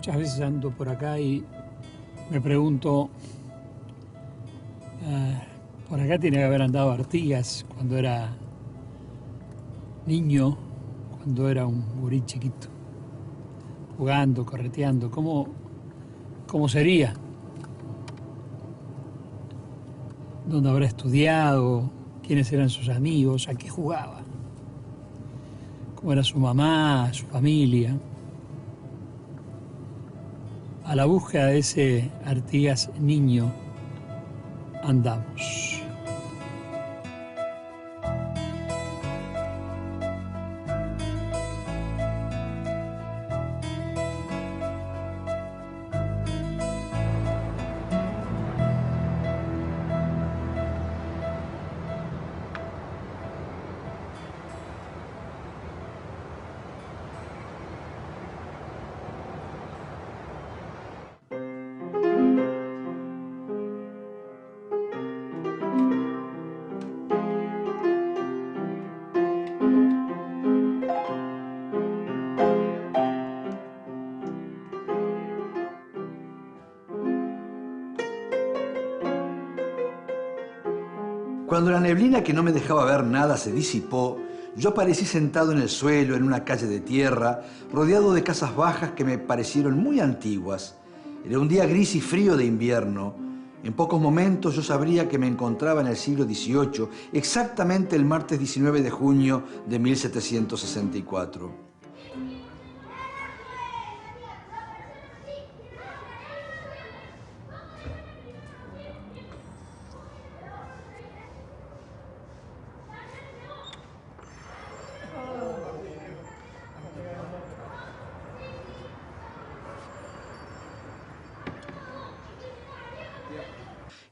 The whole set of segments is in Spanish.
Muchas veces ando por acá y me pregunto, por acá tiene que haber andado Artigas cuando era niño, cuando era un gurí chiquito, jugando, correteando. ¿Cómo sería? ¿Dónde habrá estudiado? ¿Quiénes eran sus amigos? ¿A qué jugaba? ¿Cómo era su mamá, su familia? A la búsqueda de ese Artigas niño andamos. Cuando la neblina que no me dejaba ver nada se disipó, yo aparecí sentado en el suelo, en una calle de tierra, rodeado de casas bajas que me parecieron muy antiguas. Era un día gris y frío de invierno. En pocos momentos yo sabría que me encontraba en el siglo XVIII, exactamente el martes 19 de junio de 1764.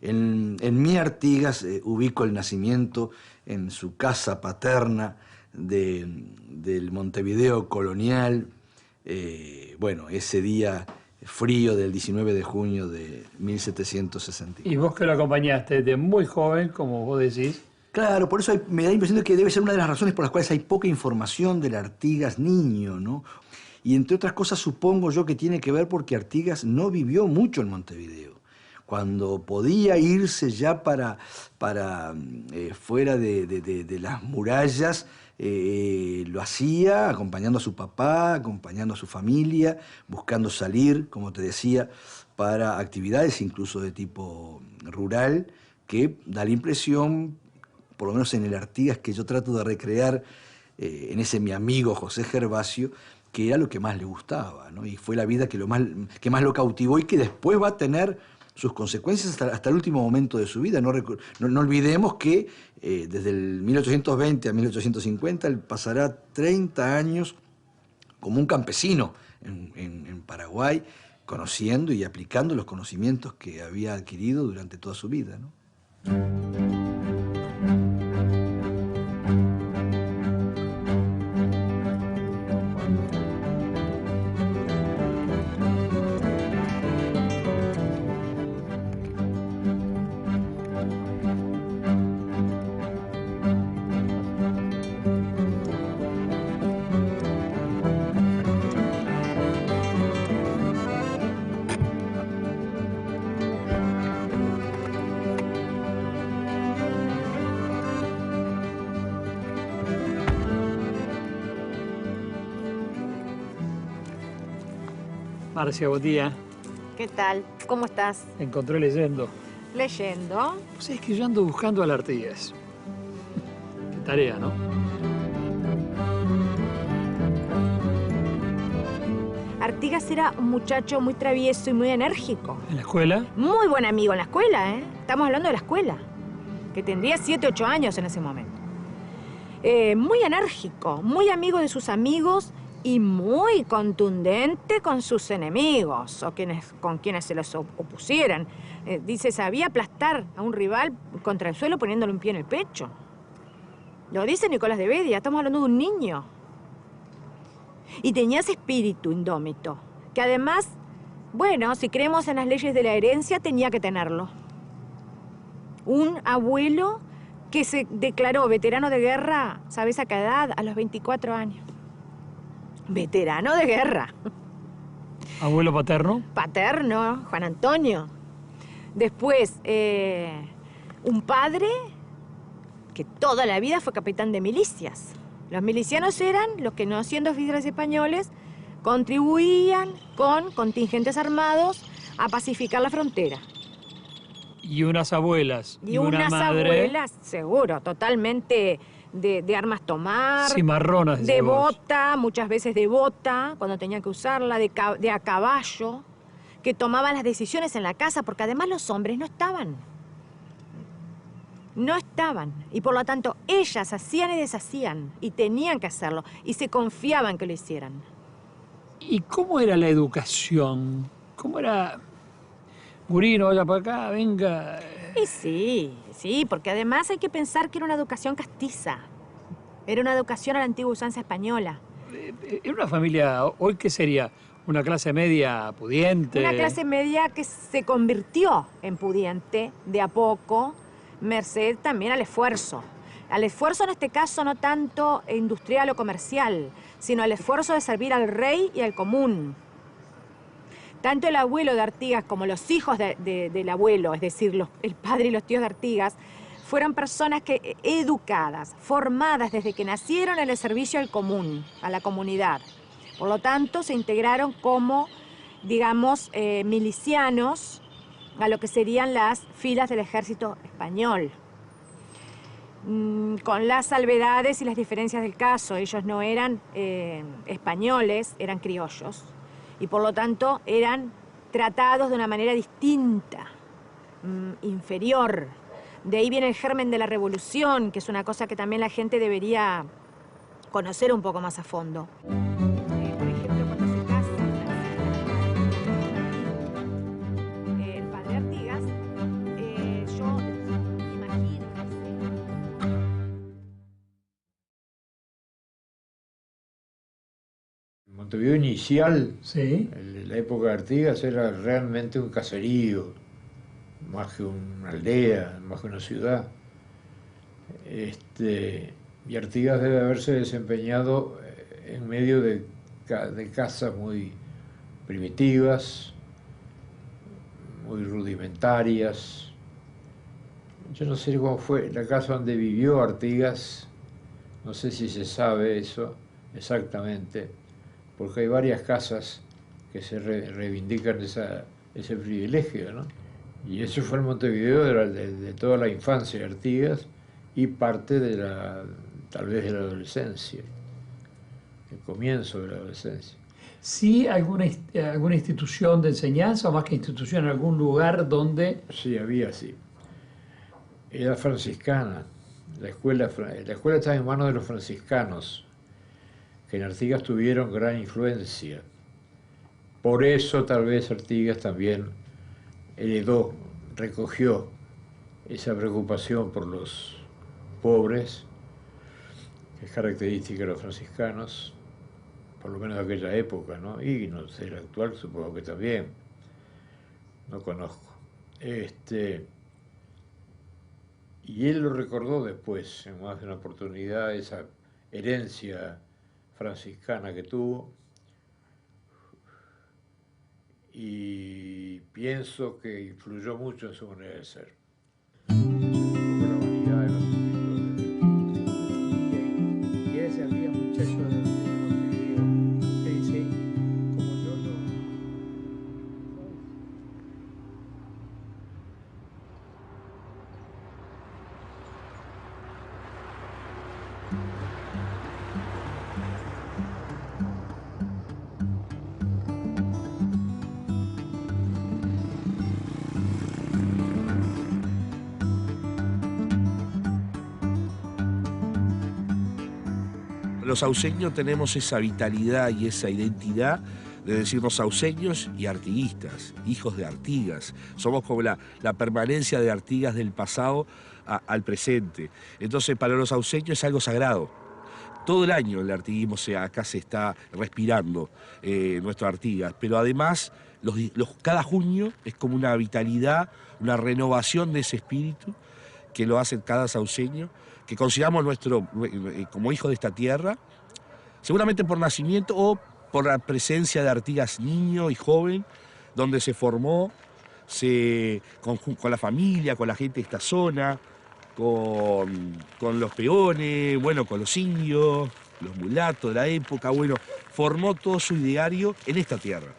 En mi Artigas ubico el nacimiento en su casa paterna del Montevideo colonial. Bueno, ese día frío del 19 de junio de 1764. Y vos que lo acompañaste desde muy joven, como vos decís. Claro, por eso me da la impresión de que debe ser una de las razones por las cuales hay poca información del Artigas niño, ¿no? Y entre otras cosas supongo yo que tiene que ver porque Artigas no vivió mucho en Montevideo. Cuando podía irse ya para fuera de las murallas, lo hacía acompañando a su papá, acompañando a su familia, buscando salir, como te decía, para actividades incluso de tipo rural, que da la impresión, por lo menos en el Artigas que yo trato de recrear, en ese mi amigo José Gervasio, que era lo que más le gustaba, ¿no? Y fue la vida que más lo cautivó y que después va a tener sus consecuencias hasta el último momento de su vida. No olvidemos que desde el 1820 a 1850 él pasará 30 años como un campesino en Paraguay, conociendo y aplicando los conocimientos que había adquirido durante toda su vida, ¿no? Marcia, buen día. ¿Qué tal? ¿Cómo estás? Me encontré leyendo. ¿Leyendo? Pues es que yo ando buscando al Artigas. Qué tarea, ¿no? Artigas era un muchacho muy travieso y muy enérgico. ¿En la escuela? Muy buen amigo en la escuela, ¿eh? Estamos hablando de la escuela, que tendría 7, 8 años en ese momento. Muy enérgico, muy amigo de sus amigos y muy contundente con sus enemigos o con quienes se los opusieran. Dice, sabía aplastar a un rival contra el suelo poniéndole un pie en el pecho. Lo dice Nicolás de Bedia, estamos hablando de un niño. Y tenía ese espíritu indómito, que además, bueno, si creemos en las leyes de la herencia, tenía que tenerlo. Un abuelo que se declaró veterano de guerra, ¿sabes a qué edad? A los 24 años. Veterano de guerra. ¿Abuelo paterno? Paterno, Juan Antonio. Después, un padre que toda la vida fue capitán de milicias. Los milicianos eran los que, no siendo oficiales españoles, contribuían con contingentes armados a pacificar la frontera. Y unas abuelas. Y una unas madre, abuelas, seguro, totalmente de armas tomar. cimarronas. De decís vos. bota, muchas veces de bota, cuando tenían que usarla, de a caballo, que tomaban las decisiones en la casa, porque además los hombres no estaban. No estaban. Y por lo tanto, ellas hacían y deshacían, y tenían que hacerlo, y se confiaban que lo hicieran. ¿Y cómo era la educación? ¿Cómo era? Gurino, vaya para acá, venga. Y sí, porque además hay que pensar que era una educación castiza. Era una educación a la antigua usanza española. Era una familia, ¿hoy qué sería? ¿Una clase media pudiente? Una clase media que se convirtió en pudiente de a poco, merced también al esfuerzo. Al esfuerzo en este caso no tanto industrial o comercial, sino al esfuerzo de servir al rey y al común. Tanto el abuelo de Artigas como los hijos del abuelo, es decir, el padre y los tíos de Artigas, fueron personas que, educadas, formadas desde que nacieron en el servicio al común, a la comunidad. Por lo tanto, se integraron como, digamos, milicianos a lo que serían las filas del ejército español. Con las salvedades y las diferencias del caso, ellos no eran españoles, eran criollos. Y por lo tanto eran tratados de una manera distinta, inferior. De ahí viene el germen de la revolución, que es una cosa que también la gente debería conocer un poco más a fondo. Por ejemplo, cuando se casa el padre Artigas, yo imagino la escena. Montevideo inicial, Sí. en la época de Artigas, era realmente un caserío, más que una aldea, más que una ciudad. Y Artigas debe haberse desempeñado en medio de casas muy primitivas, muy rudimentarias. Yo no sé cómo fue la casa donde vivió Artigas, no sé si se sabe eso exactamente, porque hay varias casas que se reivindican ese privilegio, ¿no? Y eso fue en Montevideo de toda la infancia de Artigas y parte tal vez de la adolescencia, el comienzo de la adolescencia. ¿Sí alguna institución de enseñanza o más que institución, algún lugar donde? Sí, había, sí. Era franciscana. La escuela estaba en manos de los franciscanos, que en Artigas tuvieron gran influencia. Por eso tal vez Artigas también recogió esa preocupación por los pobres, que es característica de los franciscanos, por lo menos de aquella época, ¿no? Y no sé, la actual supongo que también, no conozco. Y él lo recordó después, en más de una oportunidad, esa herencia franciscana que tuvo, y pienso que influyó mucho en su manera de ser. Es un poco la vanidad de los Y él se ría muchacho de Montevideo. Usted dice, como yo lo... Los sauceños tenemos esa vitalidad y esa identidad de decirnos sauceños y artiguistas, hijos de Artigas. Somos como la permanencia de Artigas del pasado al presente. Entonces, para los sauceños es algo sagrado. Todo el año el artiguismo acá se está respirando nuestro Artigas, pero además cada junio es como una vitalidad, una renovación de ese espíritu que lo hace cada sauceño, que consideramos como hijo de esta tierra, seguramente por nacimiento o por la presencia de Artigas niño y joven, donde se formó con la familia, con la gente de esta zona, con los peones, bueno, con los indios, los mulatos de la época, bueno, formó todo su ideario en esta tierra.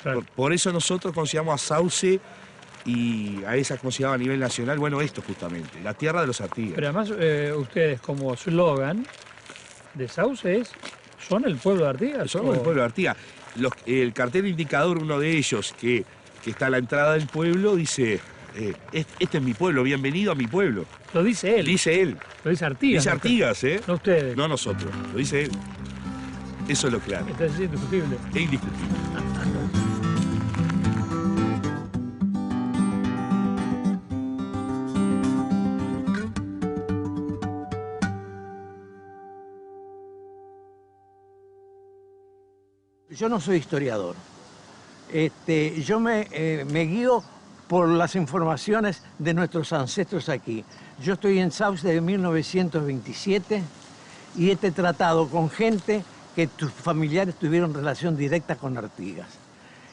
Claro. Por eso nosotros consideramos a Sauce y a esa consideramos a nivel nacional, bueno, esto justamente, la tierra de los Artigas. Pero además ustedes como slogan de Sauce ¿son el pueblo de Artigas? Somos el pueblo de Artigas. El cartel indicador, uno de ellos, que está a la entrada del pueblo, dice, este es mi pueblo, bienvenido a mi pueblo. Lo dice él. Dice él. Lo dice Artigas. Dice Artigas, ¿eh? No ustedes. No nosotros, lo dice él. Eso es lo claro. Esto es indiscutible. Es indiscutible. Yo no soy historiador. Yo me guío por las informaciones de nuestros ancestros aquí. Yo estoy en Sauce desde 1927 y he tratado con gente que tus familiares tuvieron relación directa con Artigas.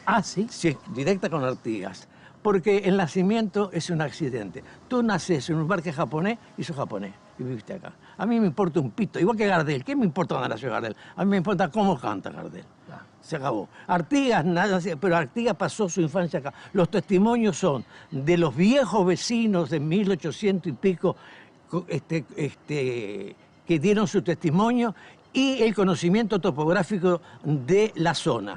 Ah, ¿sí? Sí, directa con Artigas. Porque el nacimiento es un accidente. Tú naces en un parque japonés y sos japonés y viviste acá. A mí me importa un pito, igual que Gardel. ¿Qué me importa dónde nació Gardel? A mí me importa cómo canta Gardel. Se acabó. Artigas, nada, pero Artigas pasó su infancia acá. Los testimonios son de los viejos vecinos de 1800 y pico que dieron su testimonio y el conocimiento topográfico de la zona.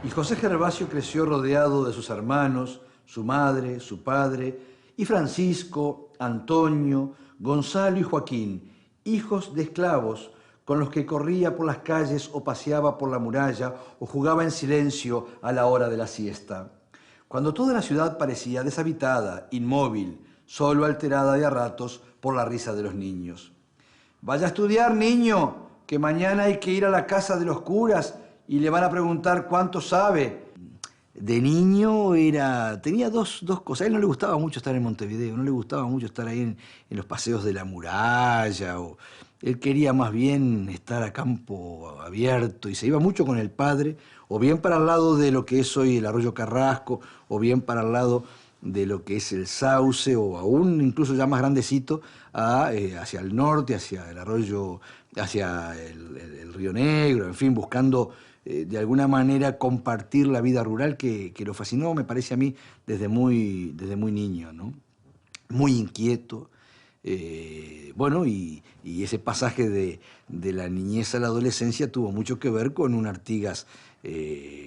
Y José Gervasio creció rodeado de sus hermanos, su madre, su padre, y Francisco, Antonio, Gonzalo y Joaquín, hijos de esclavos con los que corría por las calles o paseaba por la muralla o jugaba en silencio a la hora de la siesta. Cuando toda la ciudad parecía deshabitada, inmóvil, solo alterada de a ratos por la risa de los niños. «Vaya a estudiar, niño, que mañana hay que ir a la casa de los curas y le van a preguntar cuánto sabe». De niño tenía dos cosas. A él no le gustaba mucho estar en Montevideo, no le gustaba mucho estar ahí en los paseos de la muralla. Él quería más bien estar a campo abierto y se iba mucho con el padre, o bien para el lado de lo que es hoy el Arroyo Carrasco, o bien para el lado de lo que es el Sauce, o aún incluso ya más grandecito, hacia el norte, hacia el arroyo, hacia el Río Negro, en fin, buscando de alguna manera compartir la vida rural que lo fascinó, me parece a mí, desde muy niño, ¿no? Muy inquieto. Bueno, y ese pasaje de la niñez a la adolescencia tuvo mucho que ver con un Artigas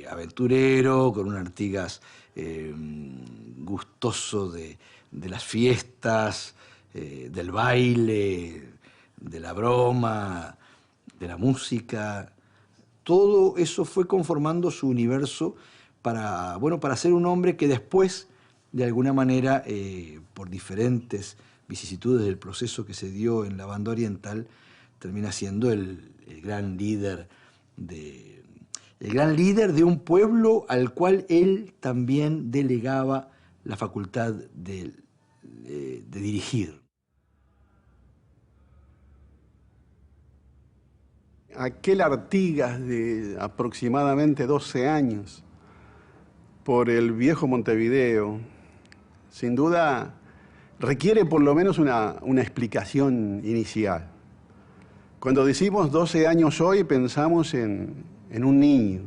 aventurero, con un Artigas gustoso de las fiestas, del baile, de la broma, de la música. Todo eso fue conformando su universo para ser un hombre que después, de alguna manera, por diferentes vicisitudes del proceso que se dio en la banda oriental, termina siendo el gran líder de un pueblo al cual él también delegaba la facultad de dirigir. Aquel Artigas de aproximadamente 12 años por el viejo Montevideo, sin duda requiere por lo menos una explicación inicial. Cuando decimos 12 años hoy pensamos en un niño,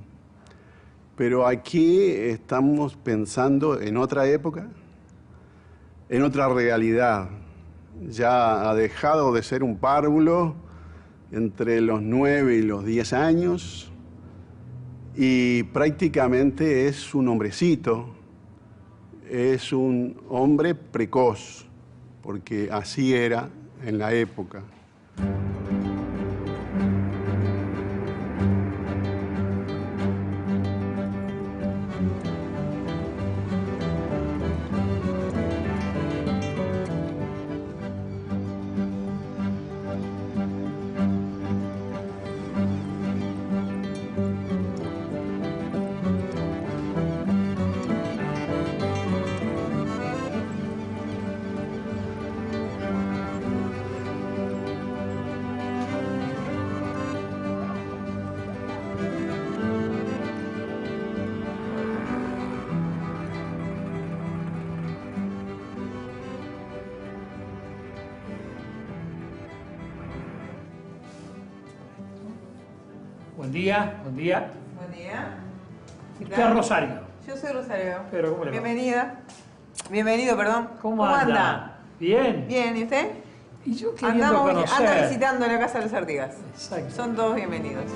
pero aquí estamos pensando en otra época, en otra realidad. Ya ha dejado de ser un párvulo entre los 9 y los 10 años y prácticamente es un hombrecito, es un hombre precoz, porque así era en la época. Buen día, buen día. Buen día. Usted es Rosario. Yo soy Rosario. Pero, ¿cómo le va? Bienvenida. Bienvenido, perdón. ¿Cómo anda? Bien. Bien, ¿y usted? Y yo queriendo conocer. Anda visitando la Casa de las Artigas. Exacto. Son todos bienvenidos.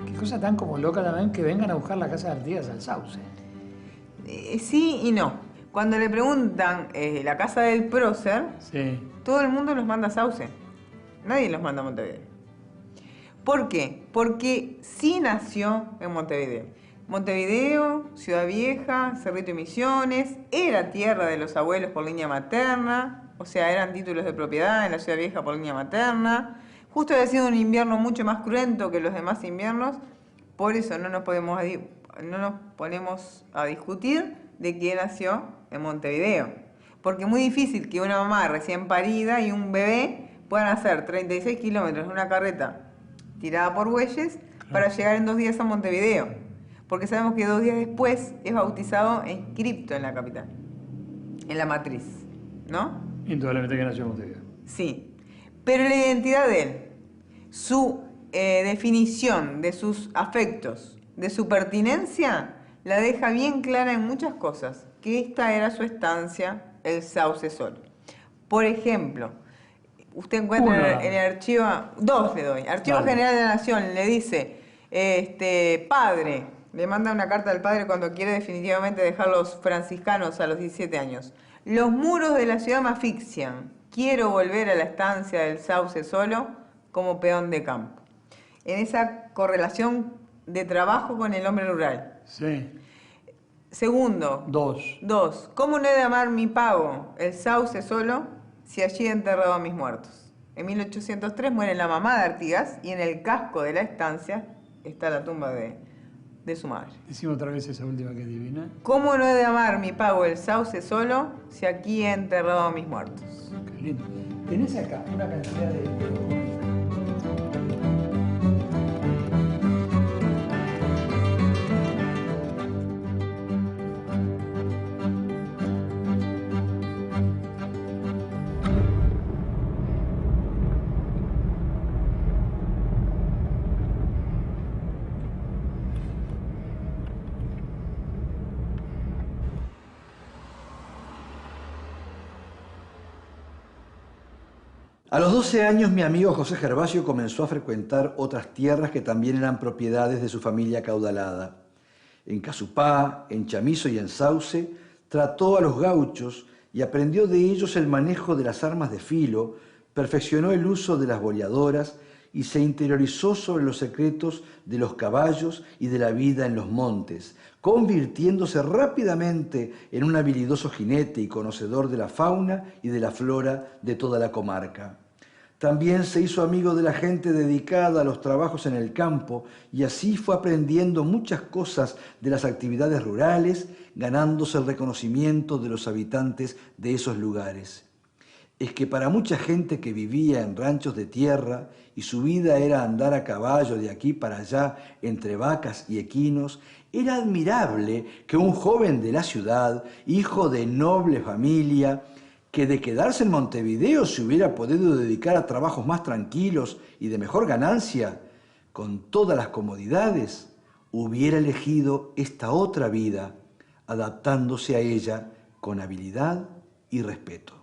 Qué cosa tan como loca también que vengan a buscar la Casa de Artigas al Sauce. Sí y no. Cuando le preguntan la casa del prócer, Sí. todo el mundo los manda a Sauce. Nadie los manda a Montevideo. ¿Por qué? Porque sí nació en Montevideo. Montevideo, Ciudad Vieja, Cerrito y Misiones, era tierra de los abuelos por línea materna, o sea, eran títulos de propiedad en la Ciudad Vieja por línea materna. Justo había sido un invierno mucho más cruento que los demás inviernos, por eso no nos ponemos a discutir de quién nació en Montevideo. Porque es muy difícil que una mamá recién parida y un bebé puedan hacer 36 kilómetros en una carreta tirada por bueyes para llegar en 2 días a Montevideo. Porque sabemos que 2 días después es bautizado e inscripto en la capital, en la matriz, ¿no? Indudablemente que nació en Montevideo. Sí. Pero la identidad de él, su definición de sus afectos, de su pertinencia, la deja bien clara en muchas cosas, que esta era su estancia, el Sauce Solo. Por ejemplo, usted encuentra en el archivo, 2 le doy, Archivo General de la Nación, le dice, padre, le manda una carta al padre cuando quiere definitivamente dejar los franciscanos a los 17 años. Los muros de la ciudad me asfixian, quiero volver a la estancia del Sauce Solo como peón de campo. En esa correlación de trabajo con el hombre rural. Sí. Segundo. 2. ¿Cómo no he de amar mi pago, el Sauce Solo, si allí he enterrado a mis muertos? En 1803 muere la mamá de Artigas y en el casco de la estancia está la tumba de su madre. Decimos otra vez esa última que es divina. ¿Cómo no he de amar mi pago, el Sauce Solo, si aquí he enterrado a mis muertos? Qué lindo. Tenés acá una cantidad de... A los 12 años mi amigo José Gervasio comenzó a frecuentar otras tierras que también eran propiedades de su familia acaudalada. En Casupá, en Chamizo y en Sauce trató a los gauchos y aprendió de ellos el manejo de las armas de filo, perfeccionó el uso de las boleadoras y se interiorizó sobre los secretos de los caballos y de la vida en los montes, convirtiéndose rápidamente en un habilidoso jinete y conocedor de la fauna y de la flora de toda la comarca. También se hizo amigo de la gente dedicada a los trabajos en el campo y así fue aprendiendo muchas cosas de las actividades rurales, ganándose el reconocimiento de los habitantes de esos lugares. Es que para mucha gente que vivía en ranchos de tierra y su vida era andar a caballo de aquí para allá entre vacas y equinos, era admirable que un joven de la ciudad, hijo de noble familia, que de quedarse en Montevideo se hubiera podido dedicar a trabajos más tranquilos y de mejor ganancia, con todas las comodidades, hubiera elegido esta otra vida, adaptándose a ella con habilidad y respeto.